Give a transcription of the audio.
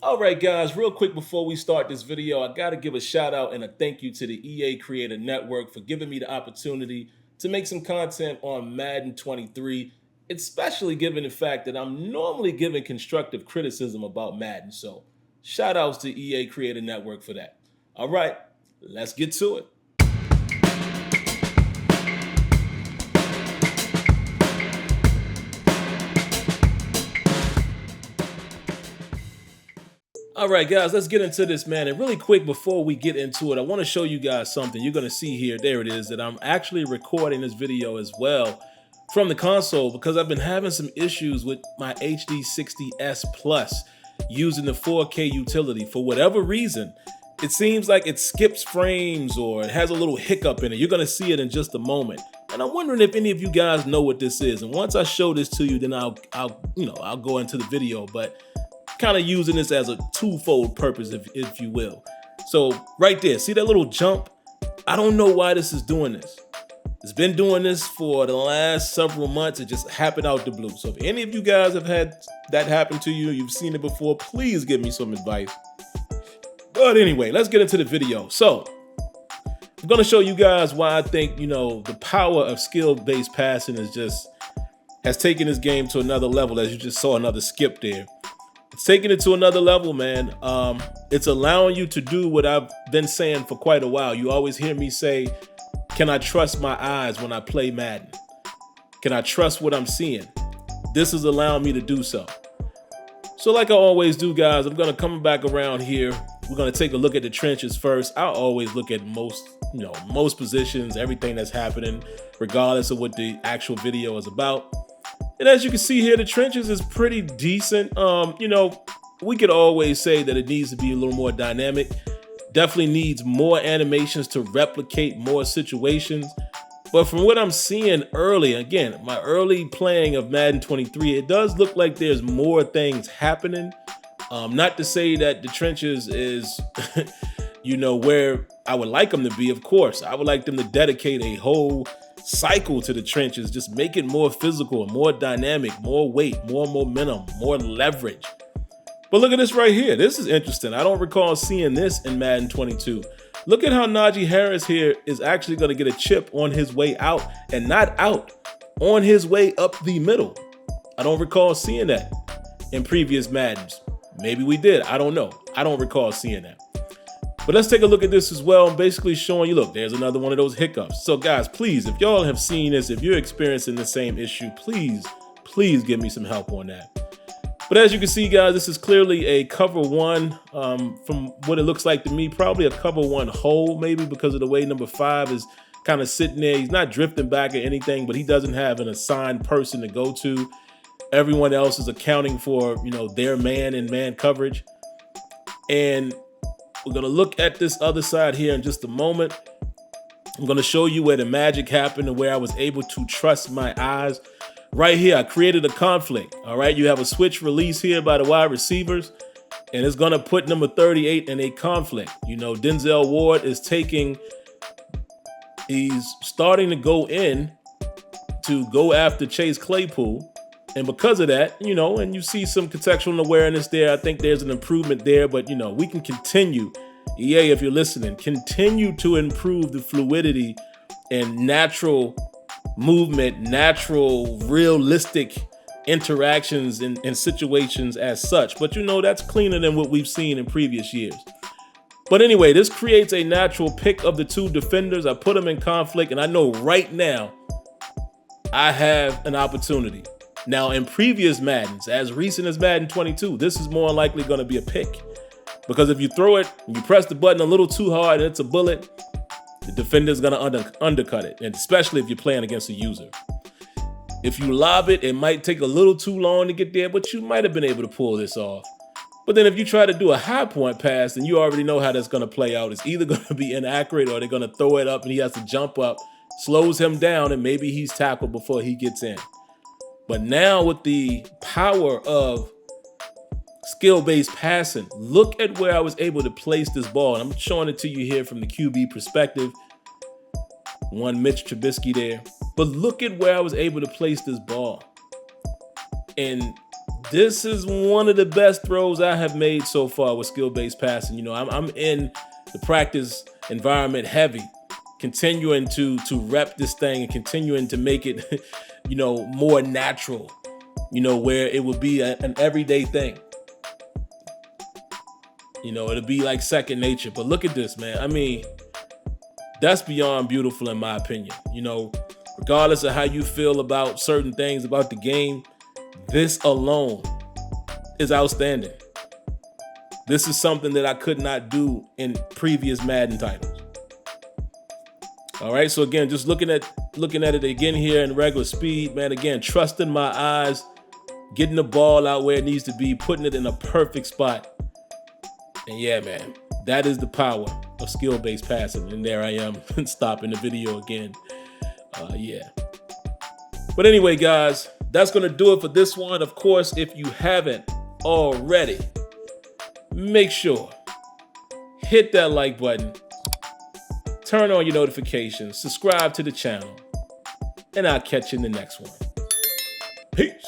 All right, guys, real quick before we start this video, I got to give a shout out and a thank you to the EA Creator Network for giving me the opportunity to make some content on Madden 23, especially given the fact that I'm normally giving constructive criticism about Madden. So, shout outs to EA Creator Network for that. All right, let's get to it. All right, guys, let's get into this, man. And really quick before we get into it, I want to show you guys something. You're going to see here, there it is, that I'm actually recording this video as well from the console because I've been having some issues with my HD 60S Plus using the 4K utility. For whatever reason, it seems like it skips frames or it has a little hiccup in it. You're going to see it in just a moment. And I'm wondering if any of you guys know what this is. And once I show this to you, then I'll go into the video. But kind of using this as a twofold purpose, if you will. So right there, see that little jump? I don't know why this is doing this. It's been doing this for the last several months. It just happened out the blue. So if any of you guys have had that happen to you, you've seen it before, please give me some advice. But anyway, let's get into the video. So I'm going to show you guys why I think, the power of skill-based passing has taken this game to another level, as you just saw another skip there. It's taking it to another level, man. It's allowing you to do what I've been saying for quite a while. You always hear me say, can I trust my eyes when I play Madden? Can I trust what I'm seeing? This is allowing me to do so. So like I always do, guys, I'm going to come back around here. We're going to take a look at the trenches first. I always look at most positions, everything that's happening, regardless of what the actual video is about. And as you can see here, the trenches is pretty decent. We could always say that it needs to be a little more dynamic. Definitely needs more animations to replicate more situations. But from what I'm seeing early, again, my early playing of Madden 23, it does look like there's more things happening. Not to say that the trenches is, where I would like them to be, of course. I would like them to dedicate a whole cycle to the trenches, just make it more physical, more dynamic, more weight, more momentum, more leverage. But look at this right here. This is interesting. I don't recall seeing this in Madden 22. Look at how Najee Harris here is actually going to get a chip on his way out, and not out, on his way up the middle. I don't recall seeing that in previous Maddens. Maybe we did. I don't know. I don't recall seeing that. But let's take a look at this as well. I'm basically showing you, look, there's another one of those hiccups. So guys, please, if y'all have seen this, if you're experiencing the same issue, please give me some help on that. But as you can see, guys, this is clearly a cover one from what it looks like to me, probably a cover one hole, maybe because of the way number 5 is kind of sitting there. He's not drifting back or anything, but he doesn't have an assigned person to go to. Everyone else is accounting for, their man and man coverage. And we're going to look at this other side here in just a moment. I'm going to show you where the magic happened and where I was able to trust my eyes. Right here, I created a conflict. All right, you have a switch release here by the wide receivers, and it's going to put number 38 in a conflict. Denzel Ward is he's starting to go in to go after Chase Claypool. And because of that, and you see some contextual awareness there, I think there's an improvement there. But, we can continue, EA, if you're listening, continue to improve the fluidity and natural movement, natural, realistic interactions in situations as such. But, that's cleaner than what we've seen in previous years. But anyway, this creates a natural pick of the two defenders. I put them in conflict, and I know right now I have an opportunity. Now, in previous Maddens, as recent as Madden 22, this is more likely going to be a pick. Because if you throw it, and you press the button a little too hard and it's a bullet, the defender's going to undercut it, and especially if you're playing against a user. If you lob it, it might take a little too long to get there, but you might have been able to pull this off. But then if you try to do a high point pass, then you already know how that's going to play out. It's either going to be inaccurate or they're going to throw it up and he has to jump up, slows him down, and maybe he's tackled before he gets in. But now with the power of skill-based passing, look at where I was able to place this ball. And I'm showing it to you here from the QB perspective. One Mitch Trubisky there. But look at where I was able to place this ball. And This is one of the best throws I have made so far with skill-based passing. You know, I'm in the practice environment heavy, continuing to rep this thing and continuing to make it, you know, more natural, you know, where it would be an everyday thing. You know, it'll be like second nature. But look at this, man. I mean, that's beyond beautiful in my opinion. You know, regardless of how you feel about certain things about the game, this alone is outstanding. This is something that I could not do in previous Madden titles. All right, so again, just looking at it again here in regular speed, man. Again, trusting my eyes, getting the ball out where it needs to be, putting it in a perfect spot. And yeah, man, that is the power of skill-based passing. And there I am stopping the video again. Yeah. But anyway, guys, that's going to do it for this one. Of course, if you haven't already, make sure hit that like button, turn on your notifications, subscribe to the channel, and I'll catch you in the next one. Peace.